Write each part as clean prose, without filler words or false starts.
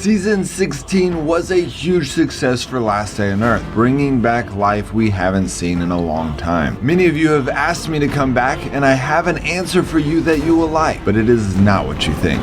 Season 16 was a huge success for Last Day on Earth, bringing back life we haven't seen in a long time. Many of you have asked me to come back, and I have an answer for you that you will like, but it is not what you think.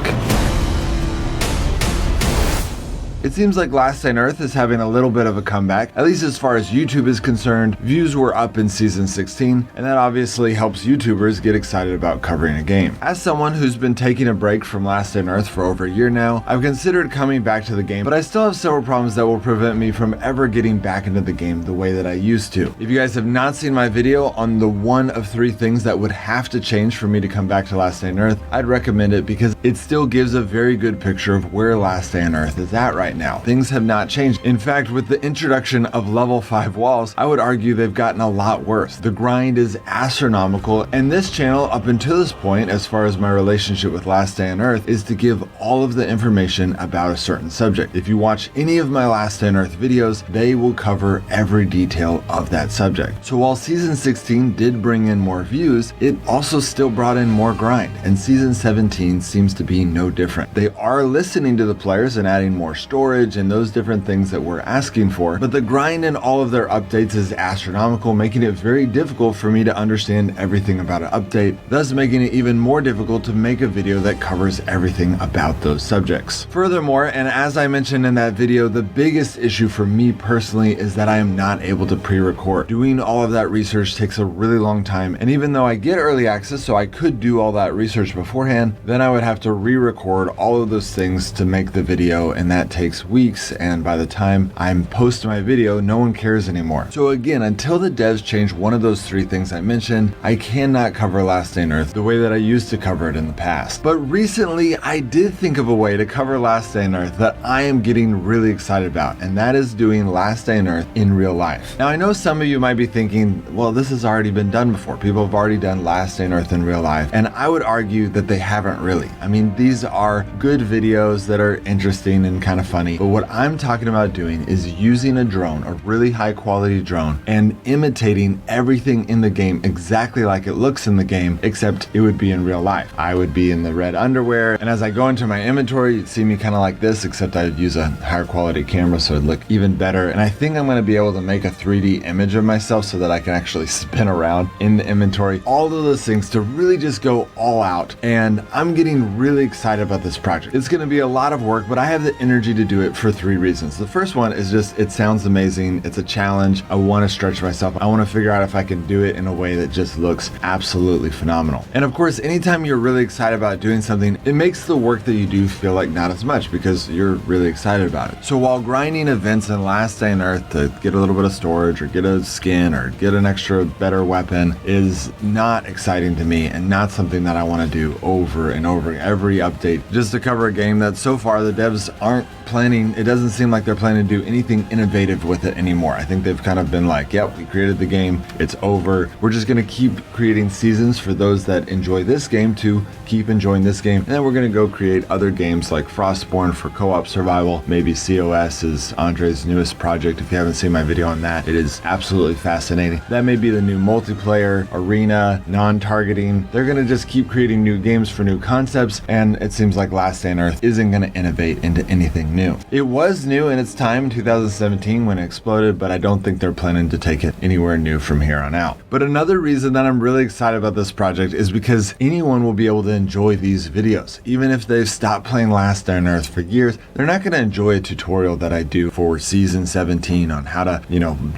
It seems like Last Day on Earth is having a little bit of a comeback, at least as far as YouTube is concerned. Views were up in Season 16, and that obviously helps YouTubers get excited about covering a game. As someone who's been taking a break from Last Day on Earth for over a year now, I've considered coming back to the game, but I still have several problems that will prevent me from ever getting back into the game the way that I used to. If you guys have not seen my video on the one of 3 things that would have to change for me to come back to Last Day on Earth, I'd recommend it because it still gives a very good picture of where Last Day on Earth is at right now. Things have not changed. In fact, with the introduction of level 5 walls, I would argue they've gotten a lot worse. The grind is astronomical, and this channel, up until this point, as far as my relationship with Last Day on Earth, is to give all of the information about a certain subject. If you watch any of my Last Day on Earth videos, they will cover every detail of that subject. So while Season 16 did bring in more views, it also still brought in more grind, and Season 17 seems to be no different. They are listening to the players and adding more storage and those different things that we're asking for, but the grind in all of their updates is astronomical, making it very difficult for me to understand everything about an update, thus making it even more difficult to make a video that covers everything about those subjects. Furthermore, and as I mentioned in that video, the biggest issue for me personally is that I am not able to pre-record. Doing all of that research takes a really long time, and even though I get early access, so I could do all that research beforehand, then I would have to re-record all of those things to make the video, and that takes weeks, and by the time I'm posting my video, no one cares anymore. So again, until the devs change one of those 3 things I mentioned, I cannot cover Last Day on Earth the way that I used to cover it in the past. But recently, I did think of a way to cover Last Day on Earth that I am getting really excited about, and that is doing Last Day on Earth in real life. Now, I know some of you might be thinking, well, this has already been done before. People have already done Last Day on Earth in real life, and I would argue that they haven't really. I mean, these are good videos that are interesting and kind of funny, but what I'm talking about doing is using a drone, a really high quality drone, and imitating everything in the game exactly like it looks in the game, except it would be in real life. I would be in the red underwear, and as I go into my inventory, you'd see me kind of like this, except I'd use a higher quality camera so it'd look even better. And I think I'm going to be able to make a 3D image of myself so that I can actually spin around in the inventory. All of those things to really just go all out, and I'm getting really excited about this project. It's going to be a lot of work, but I have the energy to do it for 3 reasons. The first one is just, it sounds amazing. It's a challenge. I want to stretch myself. I want to figure out if I can do it in a way that just looks absolutely phenomenal. And of course, anytime you're really excited about doing something, it makes the work that you do feel like not as much because you're really excited about it. So while grinding events in Last Day on Earth to get a little bit of storage or get a skin or get an extra better weapon is not exciting to me and not something that I want to do over and over every update just to cover a game that so far the devs aren't planning. It doesn't seem like they're planning to do anything innovative with it anymore. I think they've kind of been like, yep, we created the game, it's over. We're just going to keep creating seasons for those that enjoy this game to keep enjoying this game, and then we're going to go create other games like Frostborn for co-op survival. Maybe COS is Andre's newest project. If you haven't seen my video on that, it is absolutely fascinating. That may be the new multiplayer, arena, non-targeting. They're going to just keep creating new games for new concepts, and it seems like Last Day on Earth isn't going to innovate into anything new. It was new in its time in 2017 when it exploded, but I don't think they're planning to take it anywhere new from here on out. But another reason that I'm really excited about this project is because anyone will be able to enjoy these videos. Even if they've stopped playing Last Day on Earth for years, they're not going to enjoy a tutorial that I do for Season 17 on how to,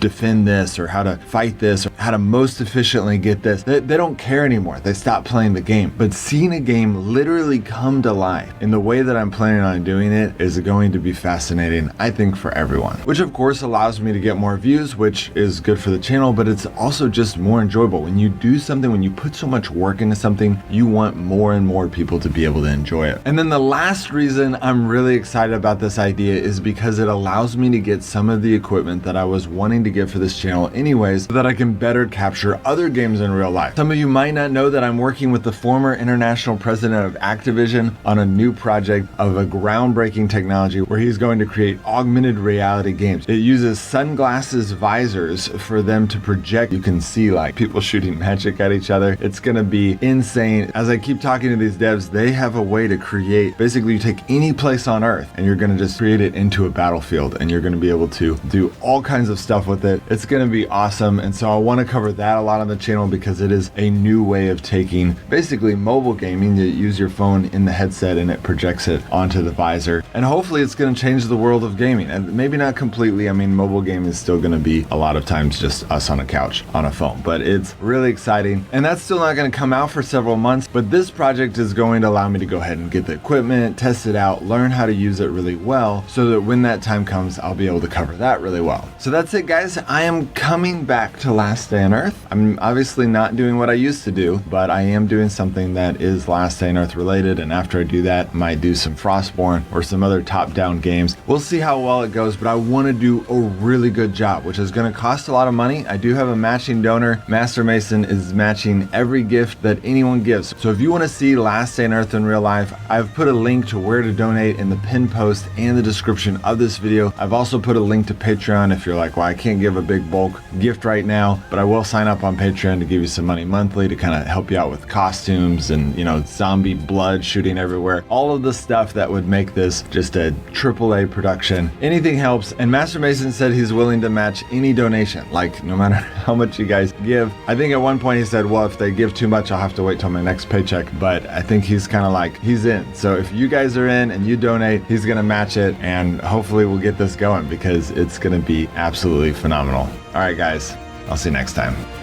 defend this or how to fight this or how to most efficiently get this. They don't care anymore. They stopped playing the game. But seeing a game literally come to life in the way that I'm planning on doing it is going to be fascinating, I think, for everyone. Which of course allows me to get more views, which is good for the channel, but it's also just more enjoyable. When you do something, when you put so much work into something, you want more and more people to be able to enjoy it. And then the last reason I'm really excited about this idea is because it allows me to get some of the equipment that I was wanting to get for this channel anyways, so that I can better better capture other games in real life. Some of you might not know that I'm working with the former international president of Activision on a new project of a groundbreaking technology where he's going to create augmented reality games. It uses sunglasses visors for them to project. You can see like people shooting magic at each other. It's gonna be insane. As I keep talking to these devs, they have a way to create, basically you take any place on Earth and you're gonna just create it into a battlefield, and you're gonna be able to do all kinds of stuff with it. It's gonna be awesome. And so I wanna cover that a lot on the channel because it is a new way of taking basically mobile gaming. You use your phone in the headset and it projects it onto the visor. And hopefully it's gonna change the world of gaming. And maybe not completely. I mean, mobile gaming is still gonna be a lot of times just us on a couch on a phone, but it's really exciting. And that's still not gonna come out for several months, but this project is going to allow me to go ahead and get the equipment, test it out, learn how to use it really well, so that when that time comes, I'll be able to cover that really well. So that's it, guys. I am coming back to Last Day on Earth. I'm obviously not doing what I used to do, but I am doing something that is Last Day on Earth related, and after I do that, I might do some Frostborn or some other top-down games. We'll see how well it goes, but I want to do a really good job, which is going to cost a lot of money. I do have a matching donor. Master Mason is matching every gift that anyone gives. So if you want to see Last Day on Earth in real life, I've put a link to where to donate in the pinned post and the description of this video. I've also put a link to Patreon if you're like, well, I can't give a big bulk gift right now, but I will sign up on Patreon to give you some money monthly to kind of help you out with costumes and, you know, zombie blood shooting everywhere. All of the stuff that would make this just a AAA production. Anything helps. And Master Mason said he's willing to match any donation, like no matter how much you guys give. I think at one point he said, well, if they give too much, I'll have to wait till my next paycheck. But I think he's kind of like, he's in. So if you guys are in and you donate, he's going to match it. And hopefully we'll get this going because it's going to be absolutely phenomenal. All right, guys, I'll see you next time.